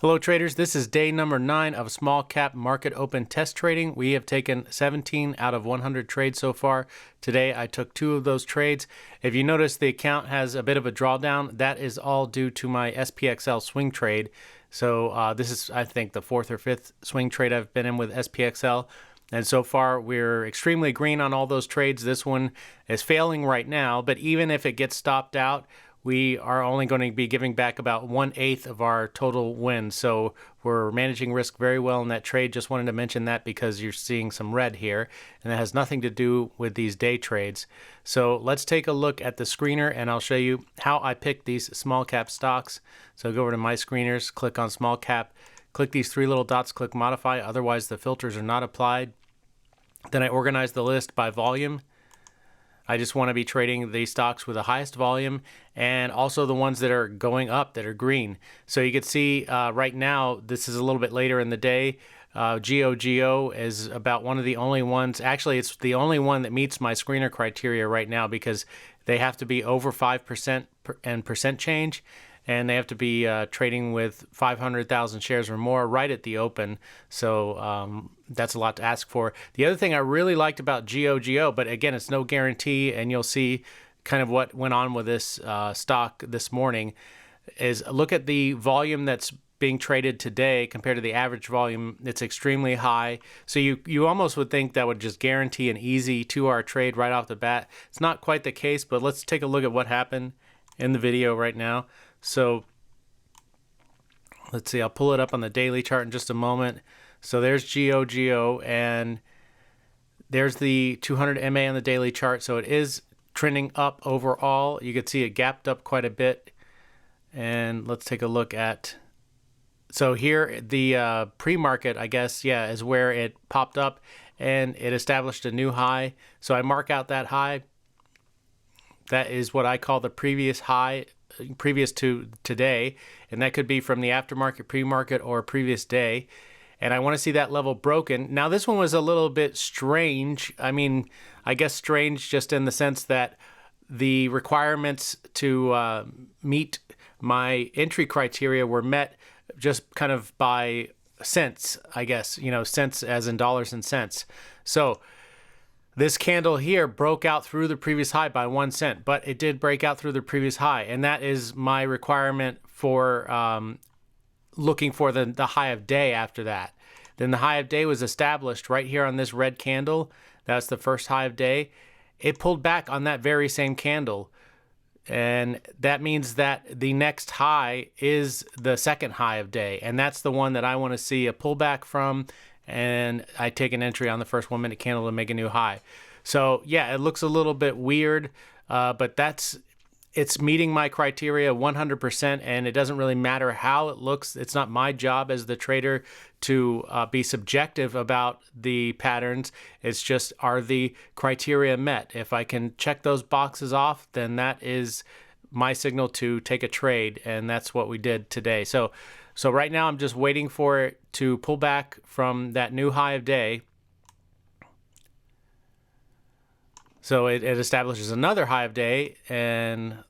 Hello traders, this is day number 9 of small cap market open test trading. We have taken 17 out of 100 trades so far. Today I took 2 of those trades. If you notice the account has a bit of a drawdown, that is all due to my SPXL swing trade. So this is, I think, the 4th or 5th swing trade I've been in with SPXL. And so far we're extremely green on all those trades. This one is failing right now, but even if it gets stopped out, we are only going to be giving back about 1/8 of our total wins. So we're managing risk very well in that trade. Just wanted to mention that because you're seeing some red here, and that has nothing to do with these day trades. So let's take a look at the screener, and I'll show you how I pick these small cap stocks. So go over to my screeners, click on small cap, click these 3 little dots, click modify, otherwise the filters are not applied. Then I organize the list by volume. I just want to be trading the stocks with the highest volume and also the ones that are going up, that are green. So you can see right now, this is a little bit later in the day. GOGO is about one of the only ones. Actually, it's the only one that meets my screener criteria right now because they have to be over 5% and percent change. And they have to be trading with 500,000 shares or more right at the open. So that's a lot to ask for. The other thing I really liked about GOGO, but again, it's no guarantee, and you'll see kind of what went on with this stock this morning, is look at the volume that's being traded today compared to the average volume. It's extremely high. So you almost would think that would just guarantee an easy 2-hour trade right off the bat. It's not quite the case, but let's take a look at what happened in the video right now. So let's see, I'll pull it up on the daily chart in just a moment. So there's GOGO, and there's the 200 MA on the daily chart. So it is trending up overall. You can see it gapped up quite a bit. And let's take a look at, so here the pre-market, I guess, yeah, is where it popped up and it established a new high. So I mark out that high. That is what I call the previous high, previous to today, and that could be from the aftermarket, pre-market, or previous day. And I want to see that level broken. Now this one was a little bit strange. I mean, I guess strange just in the sense that the requirements to meet my entry criteria were met just kind of by cents, I guess, cents as in dollars and cents. So this candle here broke out through the previous high by 1 cent, but it did break out through the previous high, and that is my requirement for looking for the high of day after that. Then the high of day was established right here on this red candle. That's the first high of day. It pulled back on that very same candle, and that means that the next high is the second high of day, and that's the one that I want to see a pullback from. And I take an entry on the first 1 minute candle to make a new high. So yeah, it looks a little bit weird, but it's meeting my criteria 100%, and it doesn't really matter how it looks. It's not my job as the trader to be subjective about the patterns. It's just, are the criteria met? If I can check those boxes off, then that is my signal to take a trade, and that's what we did today. So right now I'm just waiting for it to pull back from that new high of day. So it establishes another high of day, and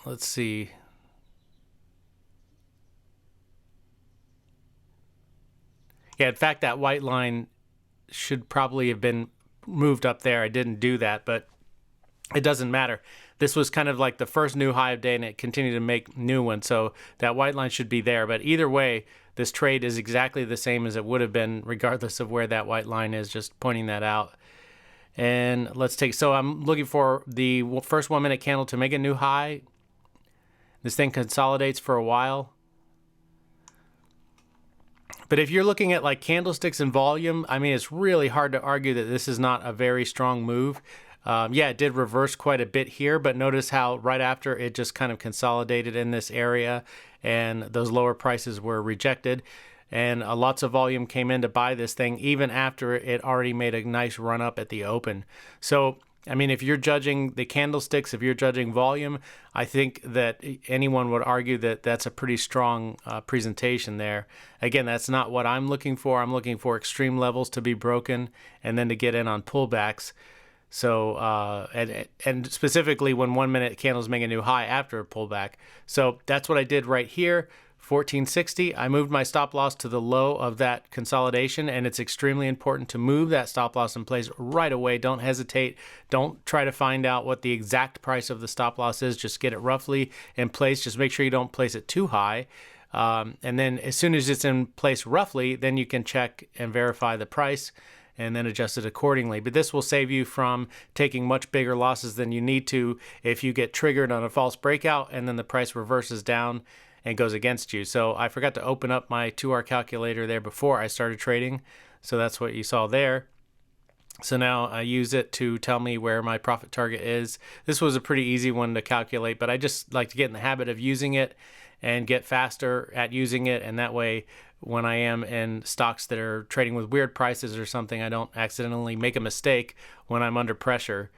let's see. Yeah, in fact, that white line should probably have been moved up there. I didn't do that, but it doesn't matter. This was kind of like the first new high of day, and it continued to make new ones. So that white line should be there. But either way, this trade is exactly the same as it would have been regardless of where that white line is, just pointing that out. And let's take, so I'm looking for the first 1 minute candle to make a new high. This thing consolidates for a while. But if you're looking at like candlesticks and volume, I mean, it's really hard to argue that this is not a very strong move. Yeah, it did reverse quite a bit here, but notice how right after it just kind of consolidated in this area, and those lower prices were rejected, and lots of volume came in to buy this thing even after it already made a nice run up at the open. So I mean, if you're judging the candlesticks, if you're judging volume, I think that anyone would argue that that's a pretty strong presentation there. Again, that's not what I'm looking for. I'm looking for extreme levels to be broken and then to get in on pullbacks. So, and specifically when 1 minute candles make a new high after a pullback. So that's what I did right here. 1460. I moved my stop loss to the low of that consolidation, and it's extremely important to move that stop loss in place right away. Don't hesitate. Don't try to find out what the exact price of the stop loss is. Just get it roughly in place. Just make sure you don't place it too high. And then as soon as it's in place roughly, then you can check and verify the price and then adjust it accordingly. But this will save you from taking much bigger losses than you need to if you get triggered on a false breakout and then the price reverses down and goes against you. So I forgot to open up my 2R calculator there before I started trading. So that's what you saw there. So now I use it to tell me where my profit target is. This was a pretty easy one to calculate, but I just like to get in the habit of using it and get faster at using it. And that way, when I am in stocks that are trading with weird prices or something, I don't accidentally make a mistake when I'm under pressure.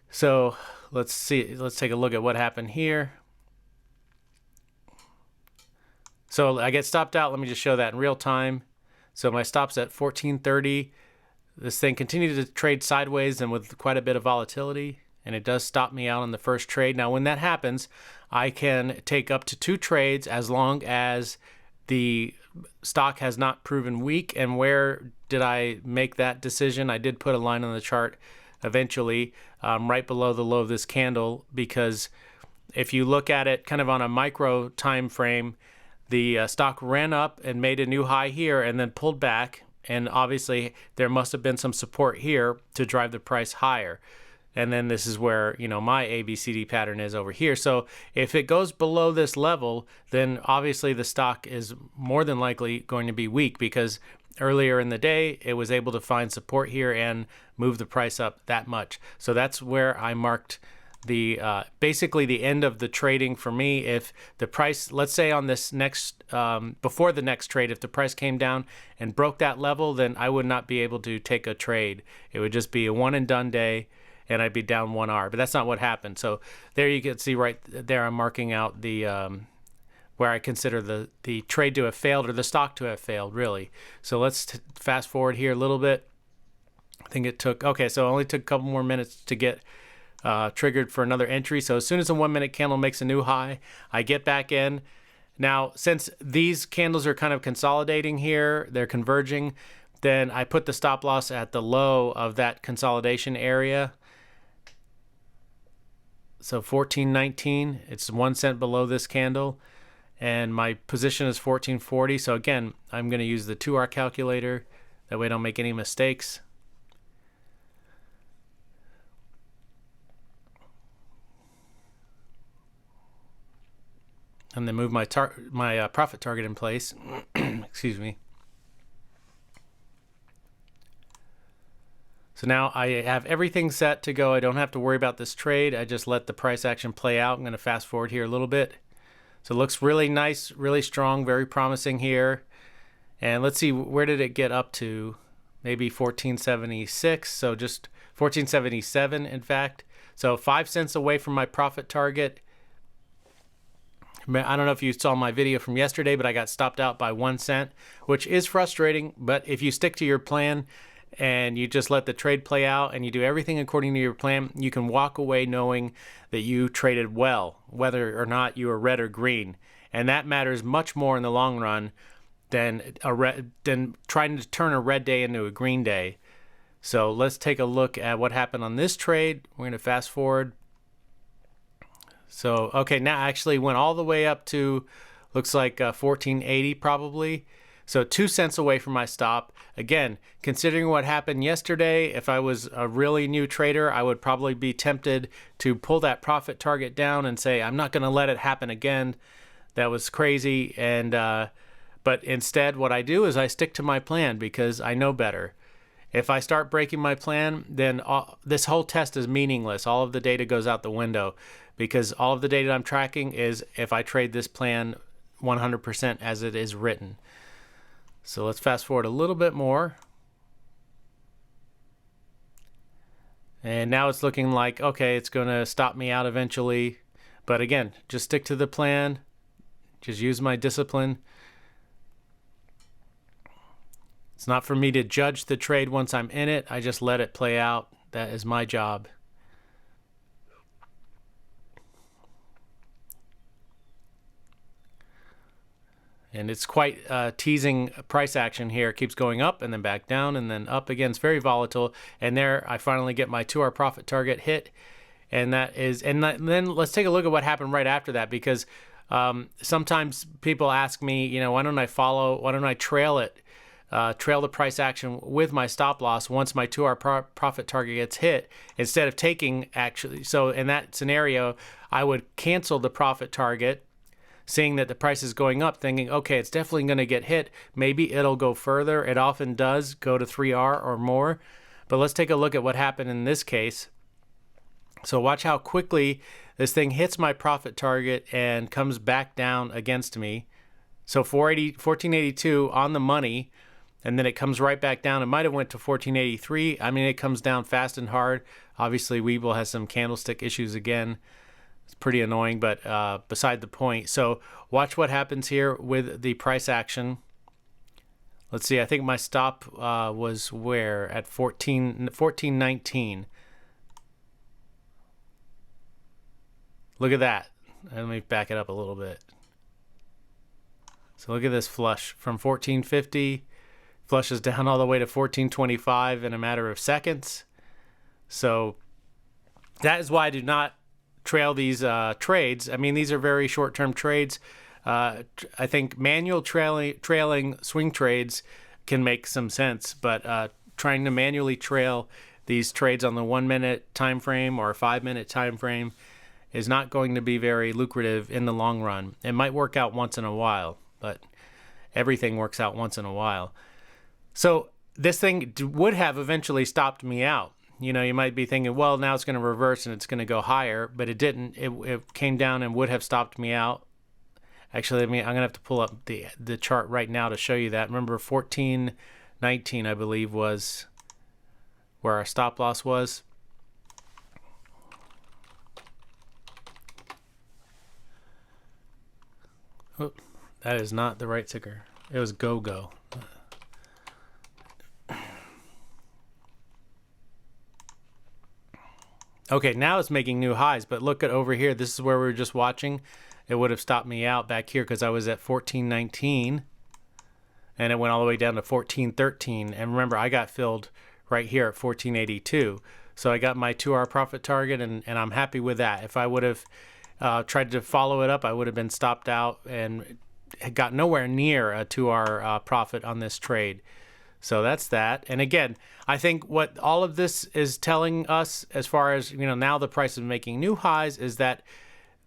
So let's take a look at what happened here. So I get stopped out. Let me just show that in real time. So my stop's at 1430. This thing continued to trade sideways and with quite a bit of volatility, and it does stop me out on the first trade. Now, when that happens, I can take up to 2 trades as long as the stock has not proven weak. And where did I make that decision? I did put a line on the chart eventually right below the low of this candle, because if you look at it kind of on a micro time frame, the stock ran up and made a new high here and then pulled back. And obviously there must have been some support here to drive the price higher. And then this is where, you know, my ABCD pattern is over here. So if it goes below this level, then obviously the stock is more than likely going to be weak, because earlier in the day it was able to find support here and move the price up that much. So that's where I marked the basically the end of the trading for me. If the price, let's say on this next before the next trade, if the price came down and broke that level, then I would not be able to take a trade. It would just be a one and done day and I'd be down 1R, but that's not what happened. So there you can see right there I'm marking out the where I consider the trade to have failed, or the stock to have failed, really. So let's fast forward here a little bit. I think it took, okay, so it only took a couple more minutes to get triggered for another entry. So as soon as a 1 minute candle makes a new high, I get back in. Now, since these candles are kind of consolidating here, they're converging, then I put the stop loss at the low of that consolidation area. So 1419, it's 1 cent below this candle, and my position is 1440. So again, I'm going to use the 2R calculator. That way I don't make any mistakes. And then move my profit target in place. Excuse me. So now I have everything set to go. I don't have to worry about this trade. I just let the price action play out. I'm going to fast forward here a little bit. So it looks really nice, really strong, very promising here. And let's see, where did it get up to? Maybe 1476. So just 1477, in fact. So 5 cents away from my profit target. I don't know if you saw my video from yesterday, but I got stopped out by 1 cent, which is frustrating. But if you stick to your plan and you just let the trade play out and you do everything according to your plan, you can walk away knowing that you traded well, whether or not you are red or green. And that matters much more in the long run than trying to turn a red day into a green day. So let's take a look at what happened on this trade. We're going to fast forward. So, okay, now I actually went all the way up to, looks like 1480 probably. So 2 cents away from my stop. Again, considering what happened yesterday, if I was a really new trader, I would probably be tempted to pull that profit target down and say, I'm not going to let it happen again. That was crazy. And but instead, what I do is I stick to my plan because I know better. If I start breaking my plan, then this whole test is meaningless. All of the data goes out the window, because all of the data I'm tracking is if I trade this plan 100% as it is written. So let's fast forward a little bit more. And now it's looking like, okay, it's going to stop me out eventually. But again, just stick to the plan. Just use my discipline. It's not for me to judge the trade once I'm in it. I just let it play out. That is my job. And it's quite teasing price action here. It keeps going up and then back down and then up again. It's very volatile. And there I finally get my 2-hour profit target hit. And then let's take a look at what happened right after that, because sometimes people ask me, why don't I trail the price action with my stop loss once my 2-hour profit target gets hit, instead of taking actually. So in that scenario, I would cancel the profit target, seeing that the price is going up, thinking, okay, it's definitely going to get hit. Maybe it'll go further. It often does go to 3R or more. But let's take a look at what happened in this case. So watch how quickly this thing hits my profit target and comes back down against me. So 1482 on the money, and then it comes right back down. It might have went to 1483. I mean, it comes down fast and hard. Obviously, Webull has some candlestick issues again. It's pretty annoying, but beside the point. So watch what happens here with the price action. Let's see. I think my stop was where? At 1419. Look at that. Let me back it up a little bit. So look at this flush from 1450. Flushes down all the way to 1425 in a matter of seconds. So that is why I do not trail these trades. I mean, these are very short-term trades. I think manual trailing swing trades can make some sense, but trying to manually trail these trades on the 1-minute time frame or a 5-minute time frame is not going to be very lucrative in the long run. It might work out once in a while, but everything works out once in a while. So this thing would have eventually stopped me out. You might be thinking, well, now it's going to reverse and it's going to go higher, but it didn't. It came down and would have stopped me out. Actually, I'm going to have to pull up the chart right now to show you that. Remember, 1419, I believe, was where our stop loss was. Oh, that is not the right ticker. It was GOGO. Okay, now it's making new highs, but look at over here. This is where we were just watching. It would have stopped me out back here because I was at 1419, and it went all the way down to 1413. And remember, I got filled right here at 1482. So I got my 2-hour profit target, and I'm happy with that. If I would have tried to follow it up, I would have been stopped out and got nowhere near a 2-hour profit on this trade. So that's that. And again, I think what all of this is telling us, as far as, now the price is making new highs, is that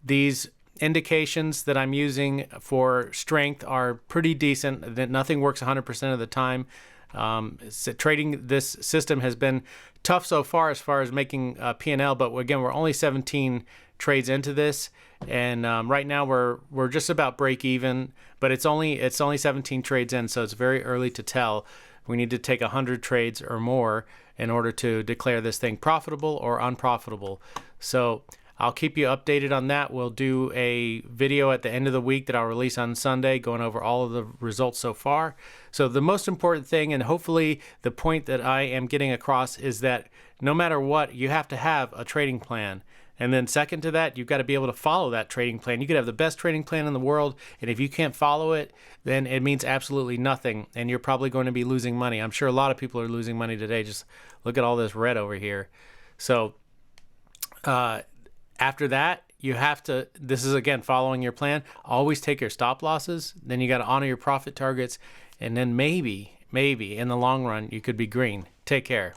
these indications that I'm using for strength are pretty decent, that nothing works 100% of the time. So trading this system has been tough so far as making P&L, but again, we're only 17 trades into this, and right now we're just about break even, but it's only 17 trades in, so it's very early to tell. We need to take 100 trades or more in order to declare this thing profitable or unprofitable. So I'll keep you updated on that. We'll do a video at the end of the week that I'll release on Sunday going over all of the results so far. So the most important thing, and hopefully the point that I am getting across, is that no matter what, you have to have a trading plan. And then second to that, you've got to be able to follow that trading plan. You could have the best trading plan in the world, and if you can't follow it, then it means absolutely nothing, and you're probably going to be losing money. I'm sure a lot of people are losing money today. Just look at all this red over here. So after that, you have to, this is again following your plan, always take your stop losses, then you got to honor your profit targets, and then maybe in the long run, you could be green. Take care.